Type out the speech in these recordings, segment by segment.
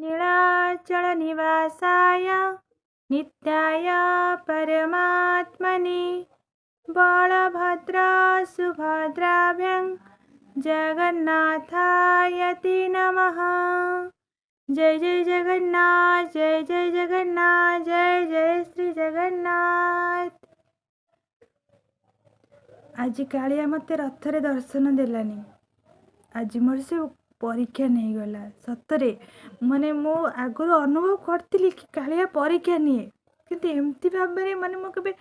नीलाचलनिवासाय नित्याय परमात्मने बलभद्रसुभद्राभ्यां जगन्नाथाय ते नमः। जय जय जगन्नाथ, जय जय जगन्नाथ, जय जय श्री जगन्नाथ। आज कालिया मते रथरे दर्शन देलानी। आज मोर से परीक्षा नहीं गला सतरे माने मो आगुर अनुभव करती कि कालिया परीक्षा निए किंतु एमती भाव में माने मो केबे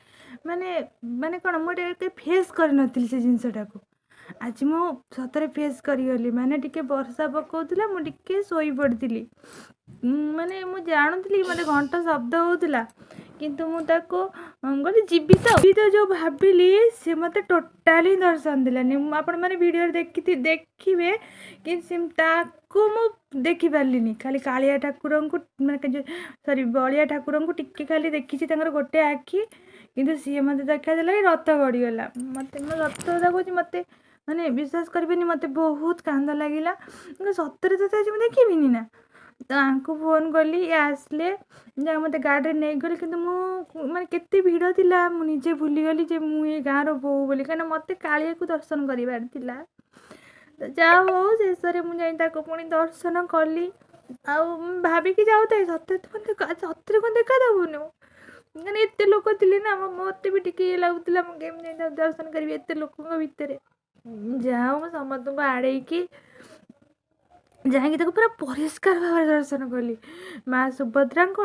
माने माने कोन मोटे फेस कर नथिल से जिंसटा को आज मो सतरे फेस करी गली माने टिके वर्षा पकाउतला मो टिके सोई पड़ती माने मु जानूली मते घंटा शब्द होउतला किंतु मु ताको गली जीवित जो भाविली से मते टोटाली दर्शन देलानी। आपण माने वीडियो देखिबे कि ताको मु देखि पारलिनी खाली कालिया ठाकुर को माने सॉरी बलिया ठाकुर को टिके खाली देखी तांगर गोटे आखि किंतु सी मते देखा देला रथ गड़ी गला मते मो रथ देखो मते माने विश्वास करबेनी मते बहुत कांद लागिला सतरे तो आज मु देखिबिनी ना तांको फोन कली आसले जा मते गाड़ी नहीं गली किंतु मु माने केते भीड़ थिला मु निजे भूली गली जे मु ए गाँव रो बो बोली कना मते कालिया को दर्शन करिवार थिला जा हो शेष रे मु जाई ताको पुणी दर्शन कली आ भाबी कि जाऊ ताई सत्य सत्य को देखा दबुनु माने एते लोक थिले ना मते भी टिके लागुतला मु गेम जाई दर्शन करबी एते लोकक भितरे जाऊ समस्त को आड़े की जाएंगे ताको पूरा परिष्कार भाव दर्शन कली माँ सुभद्रा को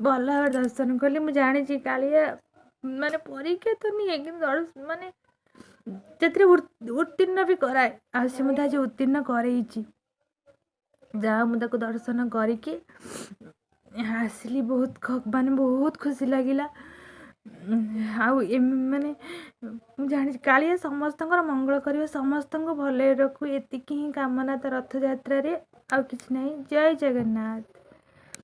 भल भाव दर्शन कली मु जानी कालिया माने परीक्षा तो नहीं कि माने जे उत्तीर्ण भी कराए आज मत उत्तीर्ण करे जहाँ मुझे दर्शन करके आसली बहुत माने बहुत खुशी लगिला माने जानी कालिया समस्त मंगल कर समस्त भले रखू एतिकी ही कामना तो रथ यात्रा रे आ किछ नहीं। जय जगन्नाथ।